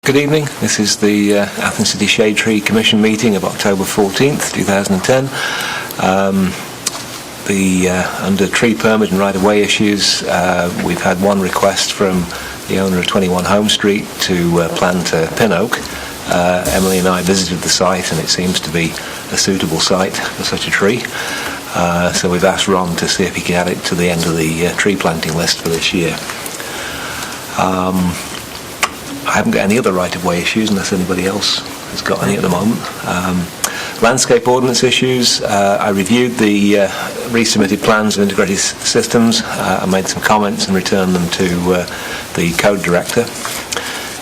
Good evening. This is the Athens City Shade Tree Commission meeting of October 14th, 2010. Under tree permit and right-of-way issues, we've had one request from the owner of 21 Home Street to plant a pin oak. Emily and I visited the site, and it seems to be a suitable site for such a tree. So we've asked Ron to see if he can add it to the end of the tree planting list for this year. I haven't got any other right-of-way issues unless anybody else has got any at the moment. Landscape ordinance issues, I reviewed the resubmitted plans of integrated systems. I made some comments and returned them to the code director.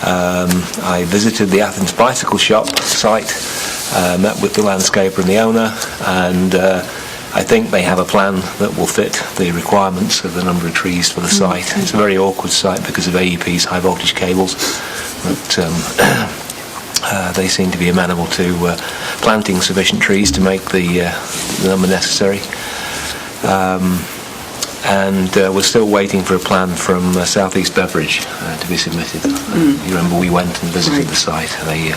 I visited the Athens bicycle shop site, met with the landscaper and the owner, and I think they have a plan that will fit the requirements of the number of trees for the site. It's a very awkward site because of AEP's high voltage cables, but they seem to be amenable to planting sufficient trees to make the number necessary. And we're still waiting for a plan from Southeast Beverage to be submitted. You remember we went and visited the site. They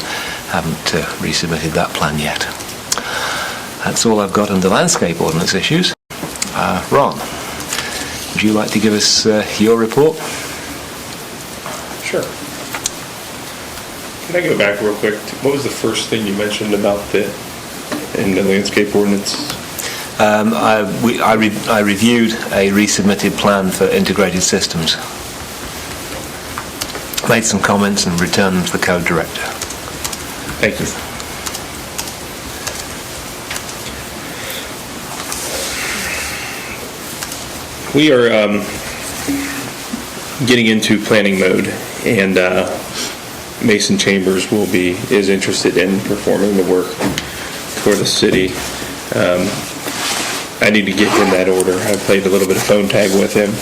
haven't resubmitted that plan yet. That's all I've got under landscape ordinance issues. Ron, would you like to give us your report? Sure. Can I go back real quick? What was the first thing you mentioned about in the landscape ordinance? I reviewed a resubmitted plan for integrated systems. Made some comments and returned them to the code director. Thank you. We are getting into planning mode, and Mason Chambers is interested in performing the work for the city. I need to get him that order. I played a little bit of phone tag with him.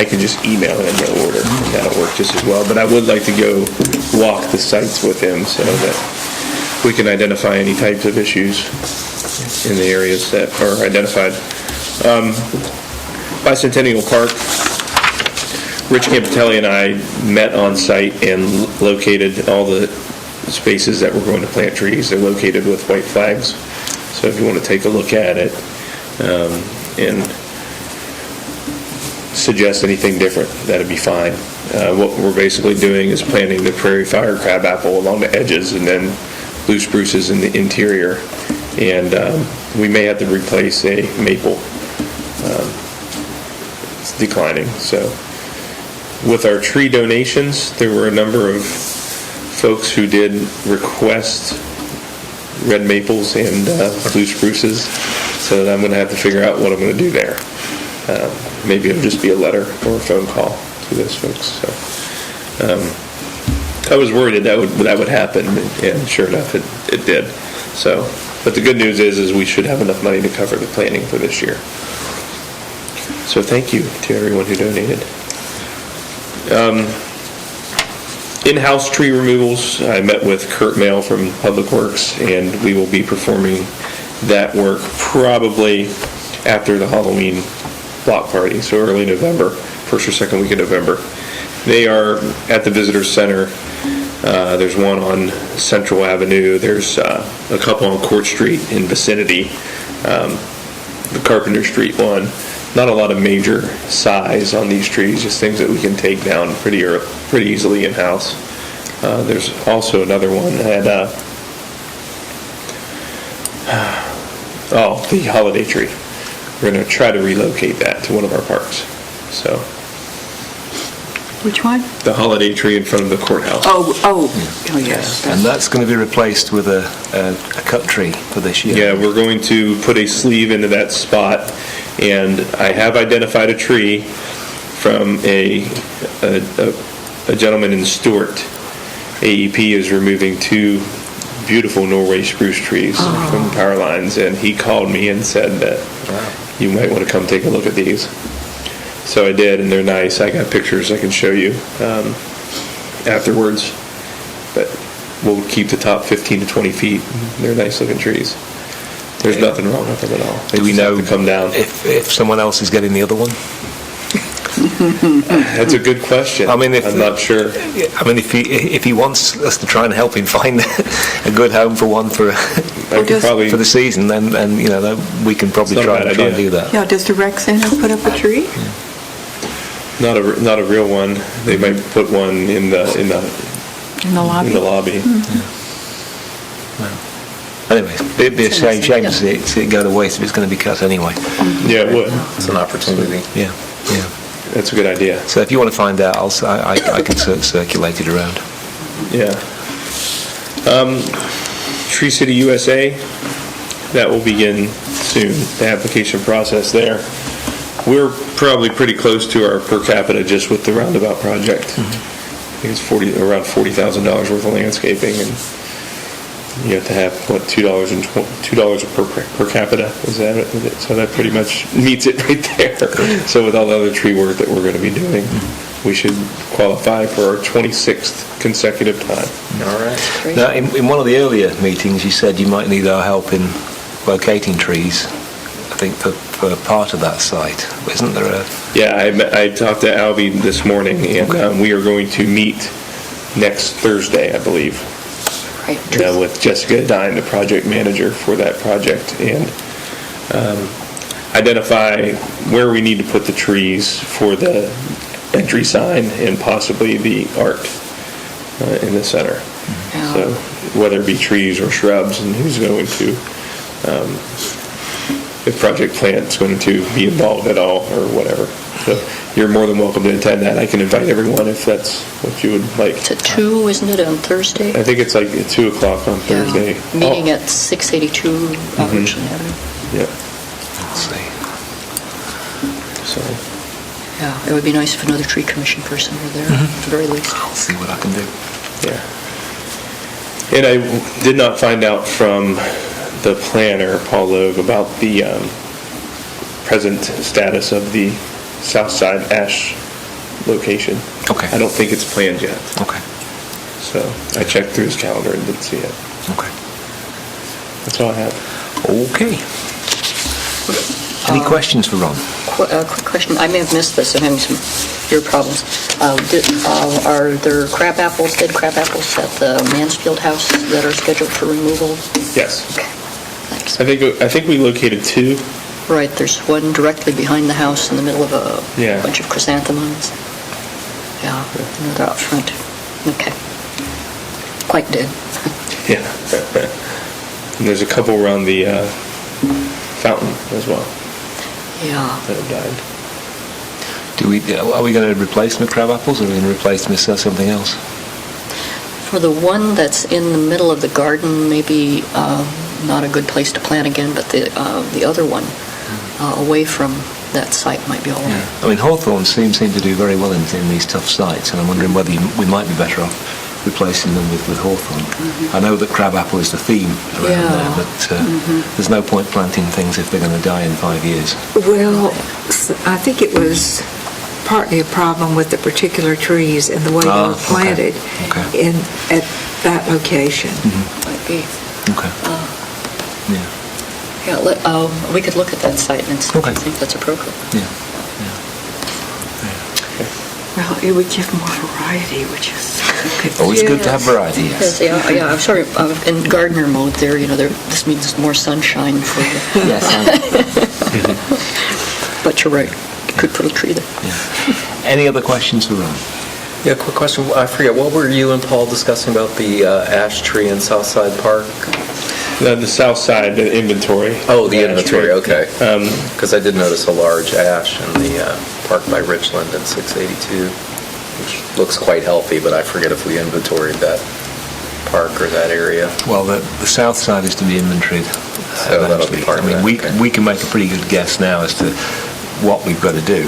I can just email him the order, and that'll work just as well. But I would like to go walk the sites with him so that we can identify any types of issues in the areas that are identified. Bicentennial Park, Rich Campitelli and I met on site and located all the spaces that we're going to plant trees. They're located with white flags. So if you want to take a look at it and suggest anything different, that'd be fine. What we're basically doing is planting the prairie fire crabapple along the edges and then blue spruces in the interior. And we may have to replace a maple. Declining. So with our tree donations, there were a number of folks who did request red maples and blue spruces, so I'm going to have to figure out what I'm going to do there. Maybe it'll just be a letter or a phone call to those folks. So I was worried that would happen, and sure enough it did. So, but the good news is we should have enough money to cover the planning for this year. So thank you to everyone who donated. In-house tree removals, I met with Kurt Mail from Public Works, and we will be performing that work probably after the Halloween block party, so early November, first or second week of November. They are at the Visitor Center. There's one on Central Avenue. There's a couple on Court Street in vicinity, the Carpenter Street one. Not a lot of major size on these trees, just things that we can take down pretty easily in-house. There's also another one at the holiday tree. We're going to try to relocate that to one of our parks. So, which one? The holiday tree in front of the courthouse. Oh yes. And that's going to be replaced with a cut tree for this year. Yeah, we're going to put a sleeve into that spot. And I have identified a tree from a gentleman in Stewart. AEP is removing 2 beautiful Norway spruce trees from the power lines, and he called me and said that you might want to come take a look at these. So I did, and they're nice. I got pictures I can show you afterwards. But we'll keep the top 15 to 20 feet. They're nice looking trees. There's nothing wrong with them at all. Do we know to come down if someone else is getting the other one? That's a good question. I mean, I'm not sure. I mean, if he wants us to try and help him find a good home for one for I could probably, for the season, then we can probably It's not a try bad and idea. do that. Yeah, does the rec center put up a tree? not a real one. They might put one in the In the lobby? in the lobby. Anyway, it'd be a shame to see it go to waste if it's going to be cut anyway. Yeah, it would. It's an opportunity. Yeah. That's a good idea. So if you want to find out, I can circulate it around. Yeah. Tree City USA, that will begin soon, the application process there. We're probably pretty close to our per capita just with the roundabout project. I think it's around $40,000 worth of landscaping, and you have to have, $2 per capita, is that it? So that pretty much meets it right there. So with all the other tree work that we're going to be doing, we should qualify for our 26th consecutive time. All right. Now, in one of the earlier meetings, you said you might need our help in locating trees, I think, for part of that site. Isn't there a... Yeah, I talked to Albie this morning, and we are going to meet next Thursday, I believe, Right. with Jessica Dine, the project manager for that project, and identify where we need to put the trees for the entry sign and possibly the art in the center. Yeah. So whether it be trees or shrubs, and who's going to, if Project Plant's going to be involved at all or whatever. So you're more than welcome to attend that. I can invite everyone if that's what you would like. It's at 2, isn't it, on Thursday? I think it's like at 2 o'clock on Thursday. Yeah. Meeting at 682 Richland Avenue. Yeah, Let's see. so, Yeah, it would be nice if another tree commission person were there, at the very least. I'll see what I can do. yeah. And I did not find out from the planner, Paul Logue, about the present status of the South Side Ash location. Okay. I don't think it's planned yet. Okay. So I checked through his calendar and didn't see it. Okay. That's all I have. Okay. Any questions for Ron? Quick question, I may have missed this, I'm having some ear problems. Are there crab apples, dead crab apples at the Mansfield house that are scheduled for removal? Yes. Okay, thanks. I think we located 2. Right, there's one directly behind the house in the middle of a Yeah. bunch of chrysanthemums. Yeah, another out front. Okay. Quite dead. Yeah. And there's a couple around the fountain as well Yeah. that have died. Are we going to replace them with crab apples, or are we going to replace them with something else? For the one that's in the middle of the garden, maybe not a good place to plant again, but the other one away from that site might be all right. I mean, hawthorns seem to do very well in these tough sites, and I'm wondering whether we might be better off replacing them with hawthorn. I know that crabapple is the theme around there, but there's no point planting things if they're going to die in 5 years. Well, I think it was partly a problem with the particular trees and the way they were planted Okay. at that location. Might be. Okay. Yeah. Yeah, we could look at that site and see if Okay. you think that's appropriate. Yeah. Well, it would give more variety, which is good. Always good to have variety, yes. Yes, yeah, I'm sorry, in gardener mode there, this means more sunshine for you. Yes. But you're right, you could put a tree there. Any other questions for Ron? Yeah, quick question. I forget, what were you and Paul discussing about the ash tree in Southside Park? The south side, the inventory. Oh, the Ash inventory, tree. okay. Because I did notice a large ash in the park by Richland at 682, which looks quite healthy, but I forget if we inventoried that park or that area. Well, the south side is to be inventoried. So that'll be part of that, okay. We can make a pretty good guess now as to what we've got to do,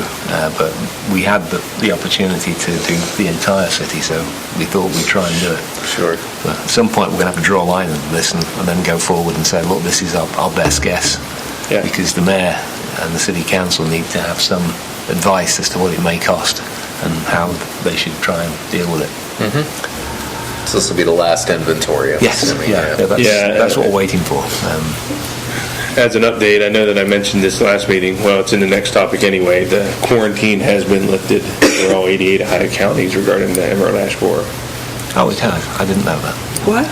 but we had the opportunity to do the entire city, so we thought we'd try and do it. Sure. But at some point, we're going to have to draw a line under this and then go forward and say, look, this is our best guess. Yeah. Because the mayor and the city council need to have some advice as to what it may cost and how they should try and deal with it. So this will be the last inventory, I'm Yes, assuming, that's what we're waiting for. as an update, I know that I mentioned this last meeting, well, it's in the next topic anyway, the quarantine has been lifted for all 88 Ohio counties regarding the emerald ash borer. Oh, it has. I didn't know that. What?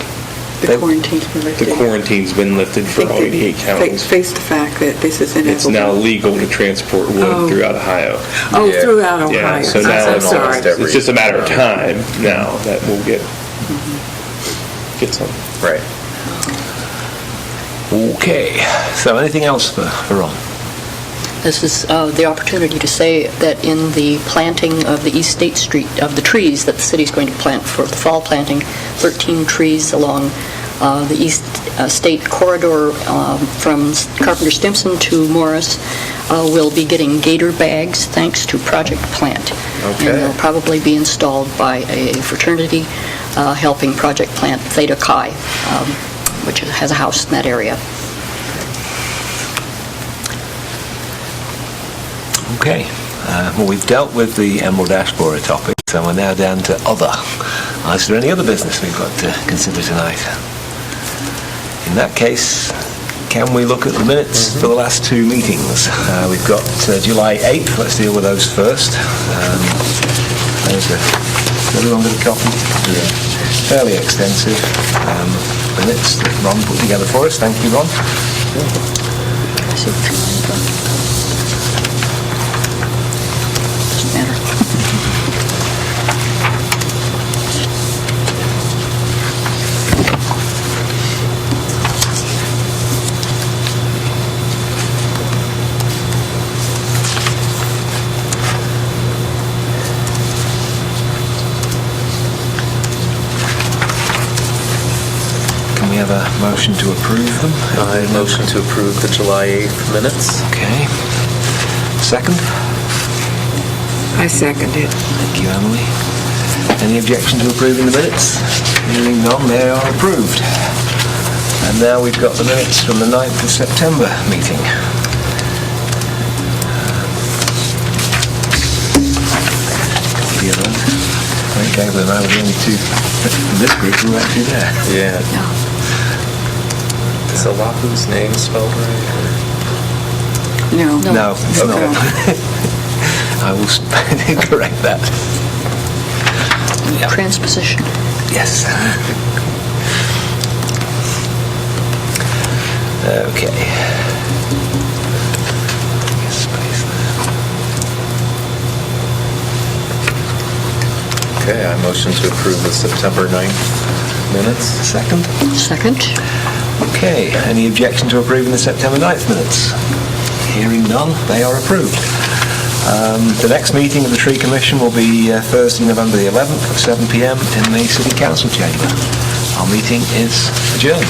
They- The quarantine's been lifted. The quarantine's been lifted for all 88 counties. Face the fact that this is inevitable. It's now legal to transport wood Oh. throughout Ohio. Oh, Yeah. throughout Ohio. Yeah, so now I'm it's sorry. almost every- It's just a matter of time now that we'll get some. Right. Okay. So anything else for Ron? This is the opportunity to say that in the planting of the East State Street, of the trees that the city's going to plant for the fall planting, 13 trees along the East State corridor from Carpenter Stimson to Morris will be getting gator bags thanks to Project Plant. Okay. And they'll probably be installed by a fraternity helping Project Plant Theta Chi, which has a house in that area. Okay. Well, we've dealt with the emerald ash borer topic, so we're now down to other. Is there any other business we've got to consider tonight? In that case, can we look at the minutes for the last two meetings? We've got July 8th. Let's deal with those first. There's everyone got a copy? Yeah. Fairly extensive minutes that Ron put together for us. Thank you, Ron. Doesn't matter. Can we have a motion to approve them? I motion to approve the July 8th minutes. Okay. Second? I second it. Thank you, Emily. Any objection to approving the minutes? Hearing none, they are approved. And now we've got the minutes from the 9th of September meeting. Copy of those. I think Gabriel and I were the only two from this group who were actually there. Yeah. Yeah. Is Alahu's name spelled right? No. No. No, it's Okay. not. I will correct that. Yeah. Transposition. Yes. Okay. Space there. Okay, I motion to approve the September 9th minutes. Second. Second. Okay. Any objection to approving the September 9th minutes? Hearing none, they are approved. The next meeting of the Tree Commission will be Thursday, November the 11th at 7 p.m. in the City Council chamber. Our meeting is adjourned.